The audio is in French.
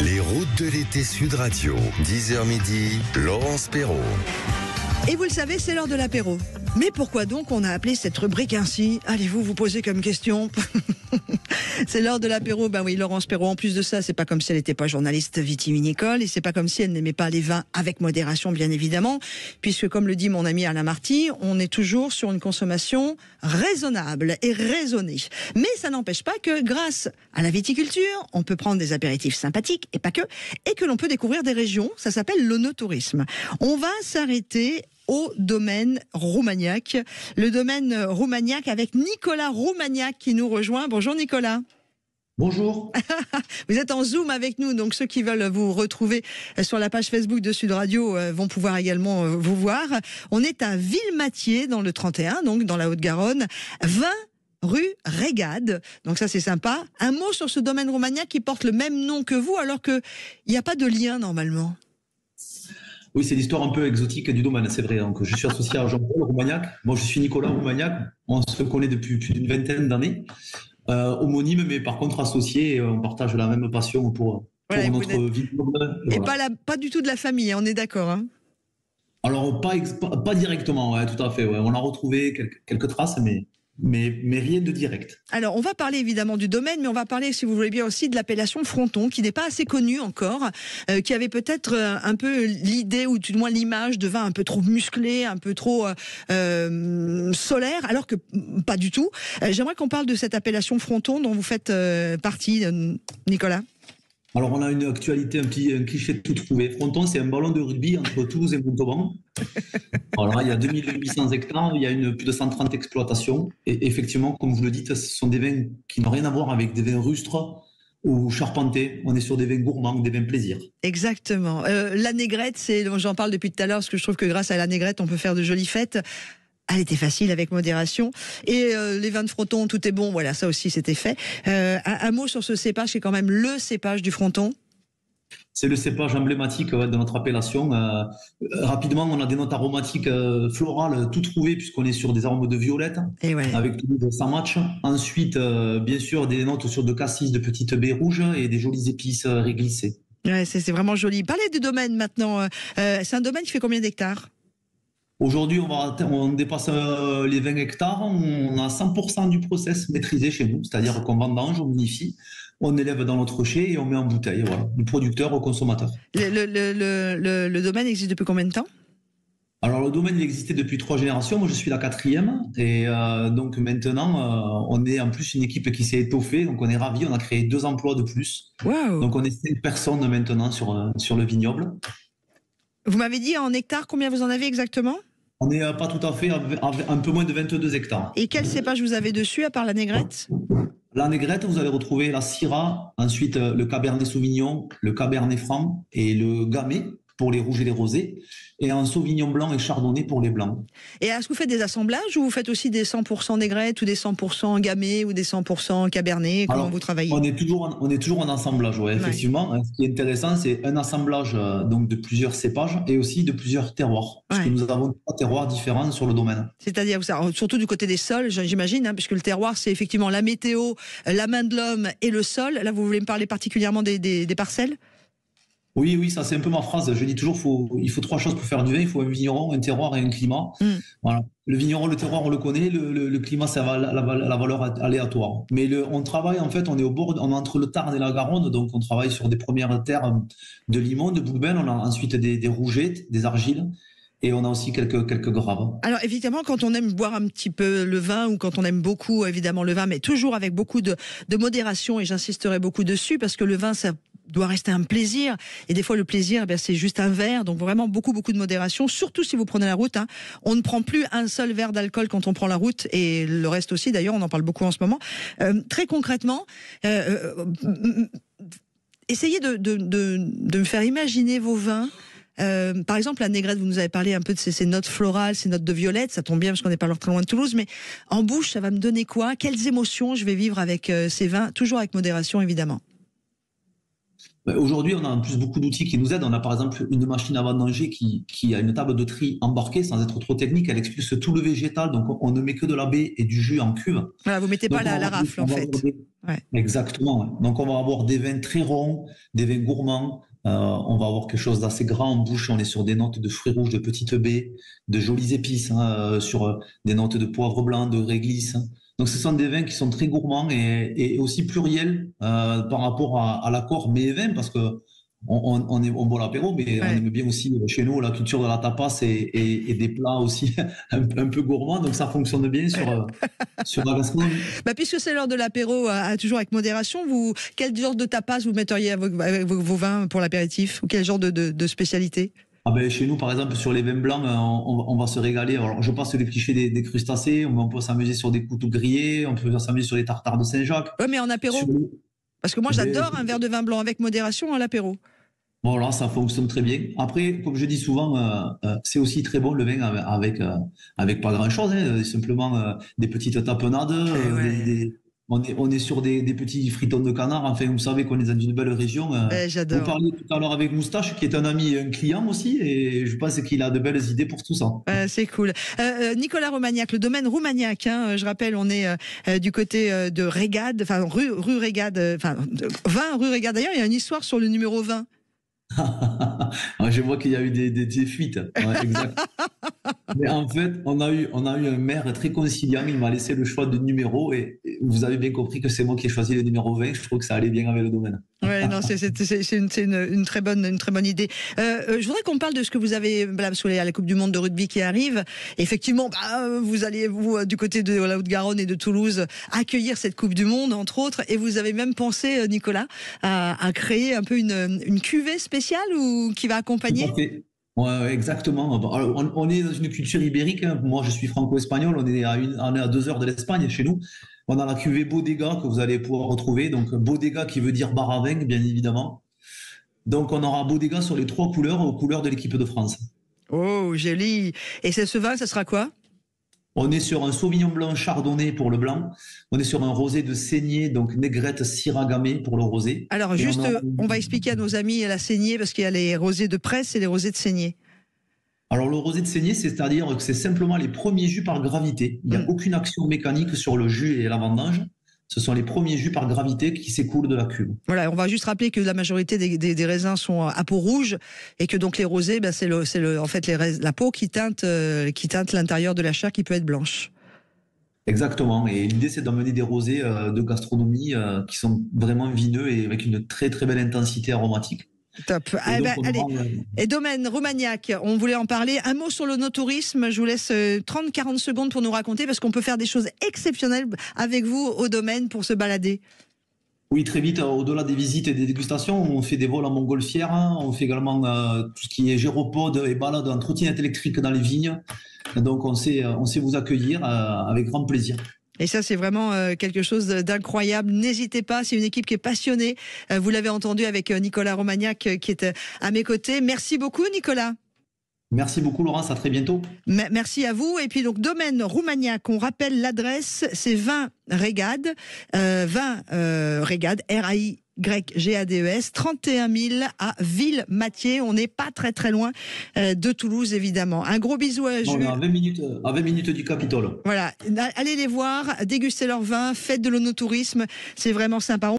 Les routes de l'été Sud Radio, 10h midi, Laurence Perrault. Et vous le savez, c'est l'heure de l'apéro. Mais pourquoi donc on a appelé cette rubrique ainsi? Allez-vous vous poser comme question? C'est l'heure de l'apéro. Ben oui, Laurence Perrault, en plus de ça, c'est pas comme si elle n'était pas journaliste vitivinicole et c'est pas comme si elle n'aimait pas les vins avec modération, bien évidemment, puisque comme le dit mon ami Alain Marty, on est toujours sur une consommation raisonnable et raisonnée. Mais ça n'empêche pas que grâce à la viticulture, on peut prendre des apéritifs sympathiques et pas que, et que l'on peut découvrir des régions. Ça s'appelle l'onotourisme. On va s'arrêter au domaine Roumagnac. Le domaine Roumagnac avec Nicolas Roumagnac qui nous rejoint. Bonjour Nicolas. Bonjour. Vous êtes en Zoom avec nous, donc ceux qui veulent vous retrouver sur la page Facebook de Sud Radio vont pouvoir également vous voir. On est à Villematier dans le 31, donc dans la Haute-Garonne. 20 rue Régade. Donc ça c'est sympa. Un mot sur ce domaine Roumagnac qui porte le même nom que vous alors qu'il n'y a pas de lien normalement. Oui, c'est l'histoire un peu exotique du domaine, c'est vrai. Donc, je suis associé à Jean-Paul Roumagnac. Moi, je suis Nicolas Roumagnac. On se connaît depuis plus d'une vingtaine d'années. Homonyme, mais par contre associé. On partage la même passion pour notre vie. Et voilà. Pas du tout de la famille, on est d'accord, hein? Alors, pas directement, ouais, tout à fait. Ouais. On a retrouvé quelques traces, mais rien de direct. Alors, on va parler évidemment du domaine, mais on va parler, si vous voulez bien, aussi de l'appellation Fronton, qui n'est pas assez connue encore, qui avait peut-être un peu l'idée, ou du moins l'image de vin un peu trop musclé, un peu trop solaire, alors que pas du tout. J'aimerais qu'on parle de cette appellation Fronton dont vous faites partie, Nicolas. Alors, on a une actualité, un cliché tout trouvé. Fronton, c'est un ballon de rugby entre Toulouse et Montauban. Alors là, il y a 2800 hectares, il y a plus de 130 exploitations. Et effectivement, comme vous le dites, ce sont des vins qui n'ont rien à voir avec des vins rustres ou charpentés. On est sur des vins gourmands, des vins plaisir. Exactement. La négrette, j'en parle depuis tout à l'heure, parce que je trouve que grâce à la négrette, on peut faire de jolies fêtes. Elle était facile avec modération. Et les vins de Fronton, tout est bon. Voilà, ça aussi, c'était fait. Un mot sur ce cépage, qui est quand même le cépage du Fronton. C'est le cépage emblématique de notre appellation. Rapidement, on a des notes aromatiques florales tout trouvées, puisqu'on est sur des arômes de violette, avec Toulouse sans match. Ensuite, bien sûr, des notes sur de cassis, de petites baies rouges et des jolies épices réglissées. Ouais, c'est vraiment joli. Parlez du domaine maintenant. C'est un domaine qui fait combien d'hectares ? Aujourd'hui, on dépasse les 20 hectares. On a 100% du process maîtrisé chez nous, c'est-à-dire qu'on vendange, on vinifie, on élève dans notre chai et on met en bouteille, voilà, du producteur au consommateur. Le domaine existe depuis combien de temps ? Alors, le domaine, il existait depuis 3 générations. Moi, je suis la 4e. Et donc, maintenant, on est en plus une équipe qui s'est étoffée. Donc, on est ravis. On a créé 2 emplois de plus. Wow. Donc, on est 5 personnes maintenant sur le vignoble. Vous m'avez dit en hectares, combien vous en avez exactement ? On n'est pas tout à fait, un peu moins de 22 hectares. Et quel cépage vous avez dessus, à part la négrette ? La négrette, vous allez retrouver la syrah, ensuite le cabernet sauvignon, le cabernet franc et le gamay pour les rouges et les rosés, et un sauvignon blanc et chardonnay pour les blancs. Et est-ce que vous faites des assemblages ou vous faites aussi des 100% négrette ou des 100% gamay ou des 100% cabernet? Comment vous travaillez? On est toujours en assemblage, ouais, effectivement. Ouais. Ce qui est intéressant, c'est un assemblage donc de plusieurs cépages et aussi de plusieurs terroirs. Parce que nous avons 3 terroirs différents sur le domaine. C'est-à-dire, surtout du côté des sols, j'imagine, puisque le terroir, c'est effectivement la météo, la main de l'homme et le sol. Là, vous voulez me parler particulièrement des parcelles? Oui, ça c'est un peu ma phrase. Je dis toujours, il faut 3 choses pour faire du vin. Il faut un vigneron, un terroir et un climat. Voilà. Le vigneron, le terroir, on le connaît. Le climat, ça va la valeur aléatoire. Mais on travaille, en fait, on est on est entre le Tarn et la Garonne, donc on travaille sur des premières terres de limon, de boulbène. On a ensuite des rougettes, des argiles. Et on a aussi quelques graves. Alors évidemment, quand on aime boire un petit peu le vin, ou quand on aime beaucoup évidemment le vin, mais toujours avec beaucoup de modération, et j'insisterai beaucoup dessus, parce que le vin, ça doit rester un plaisir, et des fois le plaisir, c'est juste un verre, donc vraiment beaucoup de modération, surtout si vous prenez la route. On ne prend plus un seul verre d'alcool quand on prend la route, et le reste aussi d'ailleurs, on en parle beaucoup en ce moment. Très concrètement, essayez de me faire imaginer vos vins. Par exemple, la négrette, vous nous avez parlé un peu de ces notes florales, ces notes de violette, ça tombe bien parce qu'on n'est pas très loin de Toulouse, mais en bouche, ça va me donner quoi? Quelles émotions je vais vivre avec ces vins, toujours avec modération évidemment? Aujourd'hui, on a en plus beaucoup d'outils qui nous aident. On a par exemple une machine à vendanger qui a une table de tri embarquée sans être trop technique. Elle expulse tout le végétal, donc on ne met que de la baie et du jus en cuve. Voilà, vous mettez pas la rafle en fait. Ouais. Exactement. Donc on va avoir des vins très ronds, des vins gourmands. On va avoir quelque chose d'assez gras en bouche. On est sur des notes de fruits rouges, de petites baies, de jolies épices, sur des notes de poivre blanc, de réglisse. Donc ce sont des vins qui sont très gourmands et aussi pluriels par rapport à l'accord mets et vins, parce que on boit l'apéro, mais on aime bien aussi chez nous la culture de la tapas et des plats aussi un peu gourmands. Donc ça fonctionne bien sur la gastronomie. Puisque c'est l'heure de l'apéro, toujours avec modération, quel genre de tapas vous metteriez avec vos vins pour l'apéritif, ou quel genre de spécialité? Chez nous, par exemple, sur les vins blancs, on va se régaler. Alors, je passe les clichés des crustacés, on peut s'amuser sur des couteaux grillés, on peut s'amuser sur les tartares de Saint-Jacques. Oui, mais en apéro. Parce que moi, j'adore un verre de vin blanc avec modération à l'apéro. Voilà, ça fonctionne très bien. Après, comme je dis souvent, c'est aussi très bon le vin avec pas grand-chose, simplement des petites tapenades, on est sur des petits fritons de canard. Enfin, vous savez qu'on est dans une belle région. J'adore. Vous parliez tout à l'heure avec Moustache, qui est un ami et un client aussi, et je pense qu'il a de belles idées pour tout ça. C'est cool. Nicolas Romagnac, le domaine Romagnac, je rappelle, on est du côté de Régade, enfin rue Régade, 20 rue Régade. D'ailleurs, il y a une histoire sur le numéro 20. Je vois qu'il y a eu des fuites. Ouais, exact. Mais en fait, on a eu un maire très conciliant. Il m'a laissé le choix de numéro et vous avez bien compris que c'est moi qui ai choisi le numéro 20. Je trouve que ça allait bien avec le domaine. Ouais, non, c'est une très bonne idée. Je voudrais qu'on parle de ce que vous avez, parce qu'il y a la Coupe du Monde de rugby qui arrive. Effectivement, vous allez, du côté de la Haute-Garonne et de Toulouse, accueillir cette Coupe du Monde, entre autres, et vous avez même pensé, Nicolas, à créer un peu une cuvée spéciale qui va accompagner. Ouais, exactement. Alors, on est dans une culture ibérique. Moi, je suis franco-espagnol. On est à 2 heures de l'Espagne chez nous. On a la cuvée Bodega que vous allez pouvoir retrouver. Donc, Bodega qui veut dire bar à vin, bien évidemment. Donc, on aura Bodega sur les 3 couleurs, aux couleurs de l'équipe de France. Oh, joli. Et ce vin, ça sera quoi? On est sur un Sauvignon blanc chardonnay pour le blanc. On est sur un rosé de saignée, donc Négrette Syrah Gamay pour le rosé. Alors, juste, on va expliquer à nos amis la saignée, parce qu'il y a les rosés de presse et les rosés de saignée. C'est-à-dire le rosé de saignée, c'est-à-dire que c'est simplement les premiers jus par gravité. Il n'y a aucune action mécanique sur le jus et la vendange. Ce sont les premiers jus par gravité qui s'écoulent de la cuve. Voilà, on va juste rappeler que la majorité des raisins sont à peau rouge et que donc les rosés, c'est en fait la peau qui teinte l'intérieur de la chair qui peut être blanche. Exactement. Et l'idée, c'est d'emmener des rosés de gastronomie qui sont vraiment vineux et avec une très très belle intensité aromatique. Top. Allez. Et domaine Romagnac, on voulait en parler. Un mot sur le no-tourisme. Je vous laisse 30-40 secondes pour nous raconter, parce qu'on peut faire des choses exceptionnelles avec vous au domaine pour se balader. Oui, très vite. Au-delà des visites et des dégustations, on fait des vols en montgolfière. On fait également tout ce qui est gyropode et balade en trottinette électrique dans les vignes. Donc, on sait vous accueillir avec grand plaisir. Et ça, c'est vraiment quelque chose d'incroyable. N'hésitez pas, c'est une équipe qui est passionnée. Vous l'avez entendu avec Nicolas Romagnac qui est à mes côtés. Merci beaucoup, Nicolas. Merci beaucoup, Laurence. À très bientôt. Merci à vous. Et puis, donc, domaine Romagnac, on rappelle l'adresse, c'est 20 Régade, Régade, RAYGADES, 31 000 à Ville-Mathieu. On n'est pas très très loin de Toulouse, évidemment. Un gros bisou à Jules. On est à 20 minutes du Capitole. Voilà, allez les voir, dégustez leur vin, faites de l'onotourisme, c'est vraiment sympa.